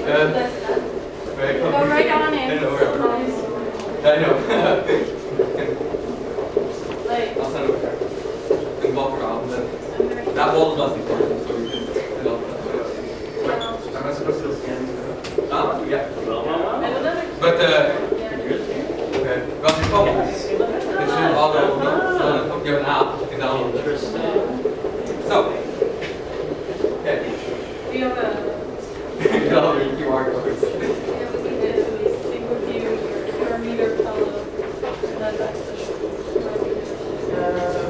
Go right on in. I know. I'll send it over. We can walk around. That wall is less important, so we can sit up. Am I supposed to scan? Yeah. But okay. Well, the phone. This is auto. You have an app. You can download it. So. Okay. Do you have a? You know your QR codes. Yeah, what we did is we sync with you your meter fellow.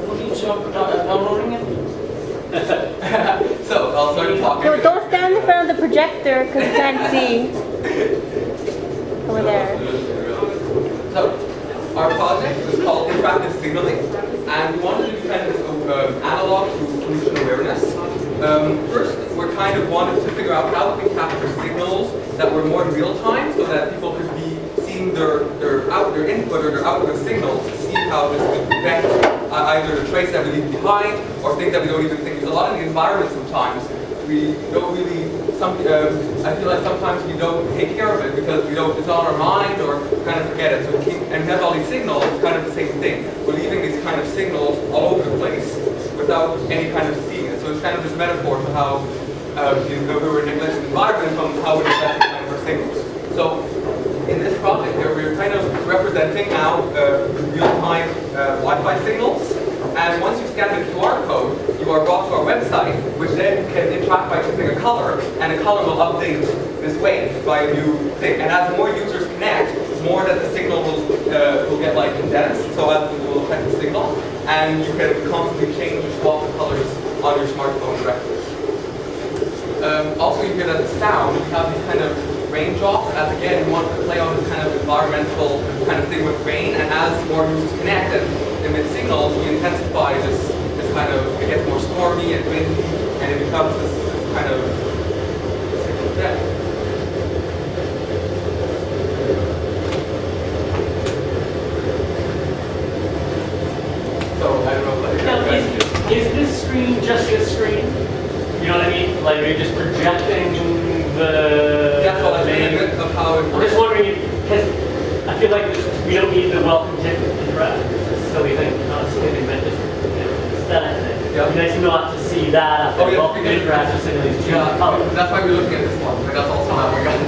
What are you downloading it? So I'll start talking. No, don't stand in front of the projector because you can't see. Over there. So our project is called Interactive Signaling, and we wanted to do kind of analog to pollution awareness. First, we're kind of wanted to figure out how we can capture signals that were more in real time, so that people could be seeing their input or their output of signals to see how this could prevent either the trace that we leave behind or things that we don't even think. There's a lot in the environment sometimes. We don't really. I feel like sometimes we don't take care of it because it's on our mind or we kind of forget it. So and we have all these signals. It's kind of the same thing. We're leaving these kind of signals all over the place without any kind of seeing it. So it's kind of this metaphor for how we were neglecting the environment from how we neglect kind of our signals. So in this project here, we're kind of representing now real-time Wi-Fi signals. And once you scan the QR code, you are brought to our website, which then can interact by choosing a color, and the color will update this wave by a new thing. And as more users connect, more that the signal will get like condensed, so as it will affect the signal, and you can constantly change or swap the colors on your smartphone directly. Also, you hear that the sound, we have these kind of raindrops, as again, we want to play on this kind of environmental kind of thing with rain, and as more users connect and emit signals, we intensify this kind of, it gets more stormy and windy, and it becomes this kind of signal death. So, I don't know, like, is this screen just a screen? You know what I mean? Like, you're just projecting the... That's all I think of how it I'm works. just wondering, because I feel like we don't need the welcome to interact. It's a silly thing, not a silly thing, but just aesthetic thing. Yeah. It'd be nice not to see that after welcome to interact with signal these Yeah, colors. that's why we're looking at this one. Like, that's also how we got it.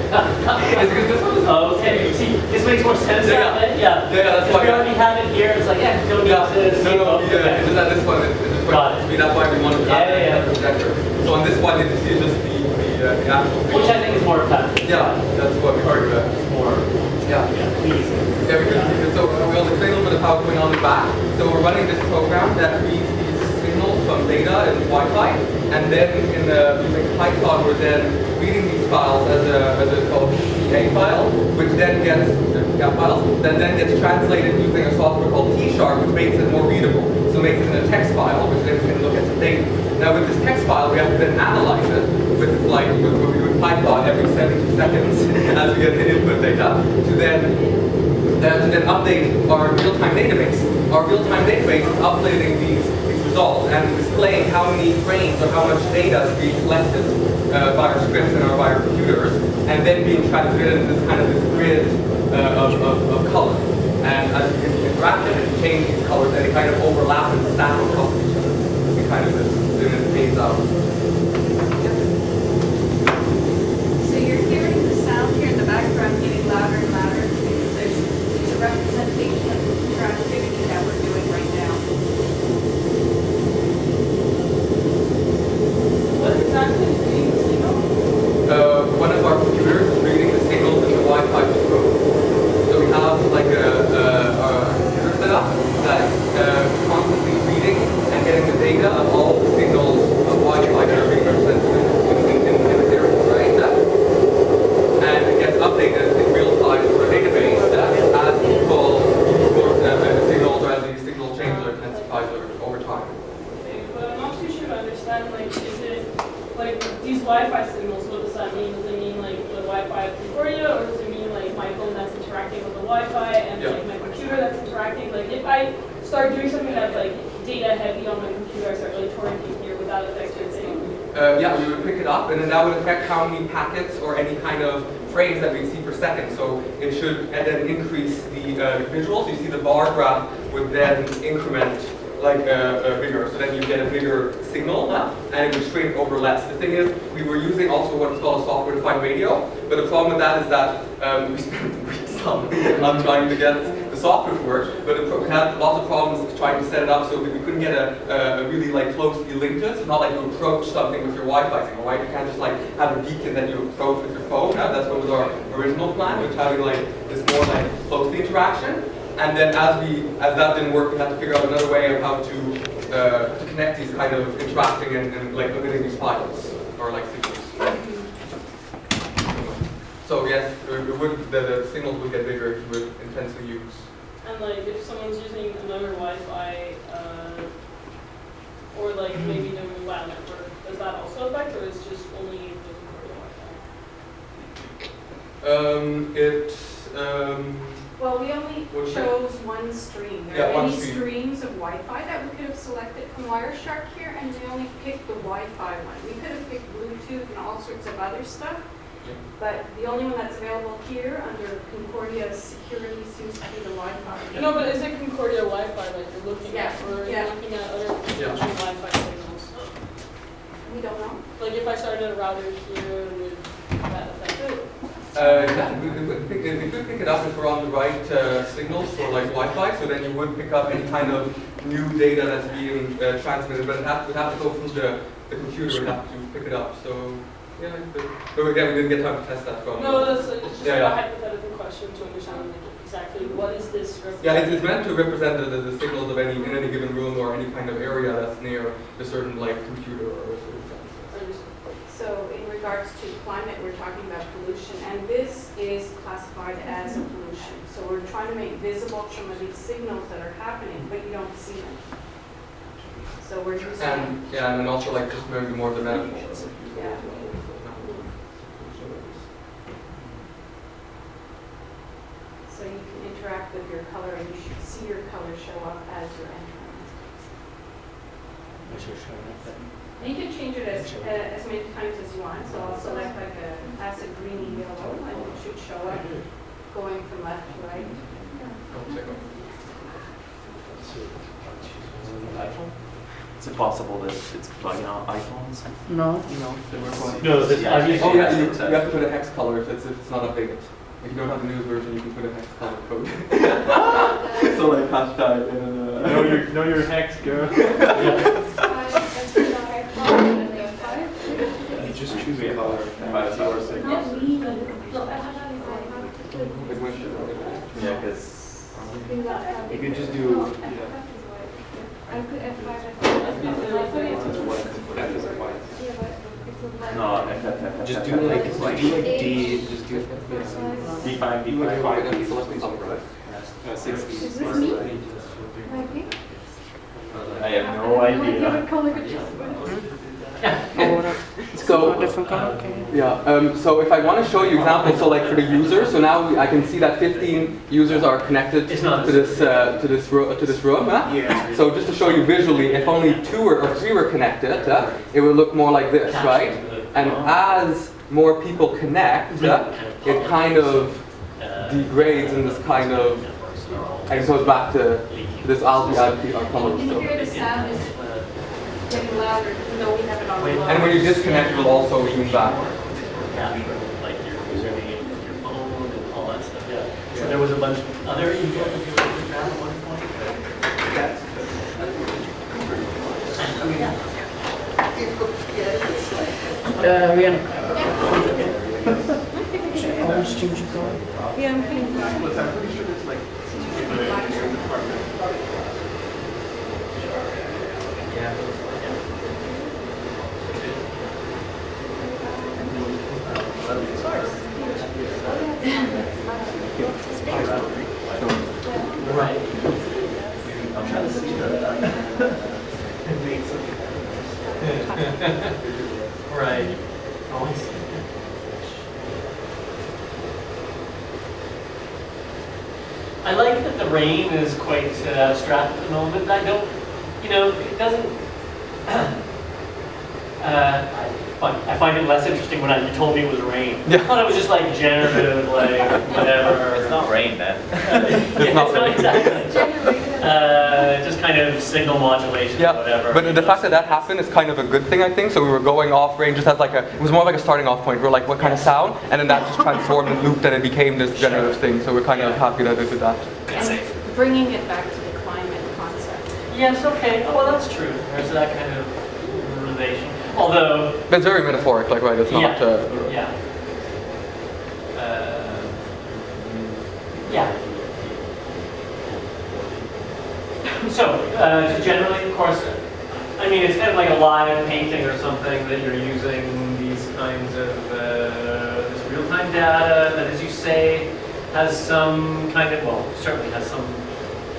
It's because this one is... Oh, okay. You see, this makes more sense Yeah, now, then? Yeah. Yeah, that's If why. we already have it here, it's like, yeah, don't need to see No, both. it's just that this one is Got it. that's why we wanted to have Yeah. the projector. So on this one, you can see just the actual thing. Which I think is more effective. Yeah, that's what we heard. More, Yeah. please. Yeah, so we'll explain a little bit of how it's going on in the back. So we're running this program that reads these signals from data and Wi-Fi, and then using Python, we're then reading these files as a called PCA file, which then gets that then gets translated using a software called T#, which makes it more readable. So it makes it in a text file, which then we can look at some data. Now with this text file, we have to then analyze it with what we do in Python every 70 seconds as we get the input data to then update our real-time database. Our real-time database is uploading these results and displaying how many frames or how much data is being collected by our scripts and by our computers, and then being transmitted in this kind of this grid of color. And as you can interact with it and change these colors, and they kind of overlap and stack on top of each other. We kind of then it fades out. So you're hearing the sound here in the background getting louder and louder. It's a representation of the interactivity that we're doing right now. What exactly is reading the signal? One of our computers is reading the signals in the Wi-Fi code. So we have like a computer set up that is constantly reading and getting the data of all the signals of Wi-Fi that are being represented in the area, right? And it gets updated in real time to a database as people use more signals or as these signals change or intensify over time. Okay, but I'm not too sure to understand, like, is it, like, these Wi-Fi signals, what does that mean? Does it mean, like, the Wi-Fi of Victoria, or does it mean, like, my phone that's interacting with the Wi-Fi, and, like, my computer that's interacting? Like, if I start doing something that's, like, data heavy on my computer, I start, like, torrenting here, would that affect your thing? Yeah, we would pick it up, and then that would affect how many packets or any kind of frames that we see per second. So it should and then increase the visuals. You see the bar graph would then increment like bigger, so then you get a bigger signal, and it would shrink over less. The thing is, we were using also what is called a software-defined radio, but the problem with that is that we spent weeks on trying to get the software to work, but we had lots of problems trying to set it up so that we couldn't get a really like closely linked to it. It's not like you approach something with your Wi-Fi signal, right? You can't just like have a beacon that you approach with your phone. That's what was our original plan, which having like this more like closely interaction. And then as that didn't work, we had to figure out another way of how to connect these kind of interacting and like emitting these files or like signals. So yes, the signals would get bigger if you would intensely use. And like if someone's using another Wi-Fi, or like maybe the WAN network, does that also affect, or is it just only the Wi-Fi? Well, we only What's chose one stream. There Yeah, are one many stream. streams of Wi-Fi that we could have selected from Wireshark here, and we only picked the Wi-Fi one. We could have picked Bluetooth and all sorts of other stuff, Yeah. but the only one that's available here under Concordia security seems to be the Wi-Fi. No, but is it Concordia Wi-Fi like you're looking at, or are you Yeah. looking at other potential Wi-Fi signals? We don't know. Like if I started a router here, would that affect it? Yeah, we could pick it up if we're on the right signals for like Wi-Fi, so then you would pick up any kind of new data that's being transmitted, but it would have to go through the computer, we'd have to pick it up, so yeah, but again, we didn't get time to test that from. No, that's it's just Yeah, a yeah. hypothetical question to understand like, exactly what is this represent? Yeah, it's meant to represent the signals of in any given room or any kind of area that's near a certain like computer or a certain sensor. So in regards to climate, we're talking about pollution, and this is classified as a pollution. So we're trying to make visible some of these signals that are happening, but you don't see them. So we're using, And yeah, and then also like just maybe more the metaphors. yeah. So you can interact with your color, and you should see your color show up as you're entering. And you can change it as many times as you want. So I'll select like a acid greeny yellow, and it should show up going from left to right. Is it possible that it's bugging out iPhones? No. No, they were going. No, this Yeah. obviously. Oh yeah, you have to put a hex color if it's not updated. If you don't have the newest version, you can put a hex color code. So like hashtag Know your hex, girl. You just choose a color. 5 or 6. Yeah, because you could just do. No, just do like D. Just do D5, D5, 60. I have no idea. So yeah, so if I want to show you examples, so like for the users, so now I can see that 15 users are connected to this room. Yeah. So just to show you visually, if only 2 or 3 were connected, it would look more like this, right? And as more people connect, it kind of degrades in this kind of, and it goes back to this algae color. You can hear the sound is getting louder, even though we have it on low. And when you disconnect, it will also zoom back. Capture like your username and your phone and all that stuff. Yeah. So there was a bunch of other emails you were looking at one point. Right. I'm trying to see that. Right. Oh, I see. I like that the rain is quite abstract at the moment. I don't, it doesn't. I find it less interesting when you told me it was rain. Yeah. I thought it was just like generative, like whatever. It's not rain then. It's not not rain. exactly. Just kind of signal modulation, Yeah, whatever. but the fact that that happened is kind of a good thing, I think. So we were going off range just as like it was more like a starting off point. We were like, what kind of sound? And then that just transformed and looped and it became this generative thing. So we're kind of happy that it did that. And bringing it back to the climate concept. Yes, okay. Oh, well, that's true. There's that kind of relation. Although, But it's very metaphoric, like, right? It's not. yeah. Yeah. So, just generally, of course, I mean, it's kind of like a live painting or something that you're using these kinds of this real-time data that, as you say, has some kind of, well, certainly has some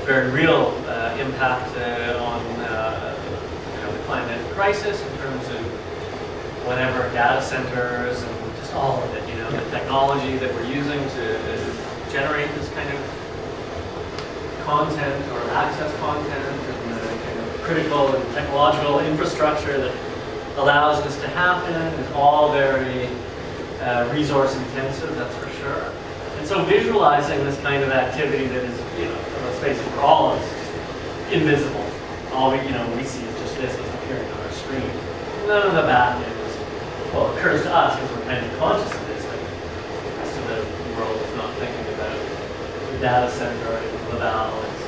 very real impact on the climate crisis in terms of whatever data centers and just all of it, the technology that we're using to generate this kind of content or access content and the kind of critical and technological infrastructure that allows this to happen is all very resource intensive, that's for sure. And so visualizing this kind of activity that is, let's face it, for all of us, just invisible. All we see is just this that's appearing on our screen. None of the back end occurs to us because we're kind of conscious of this. Like the rest of the world is not thinking about the data center in Laval. It's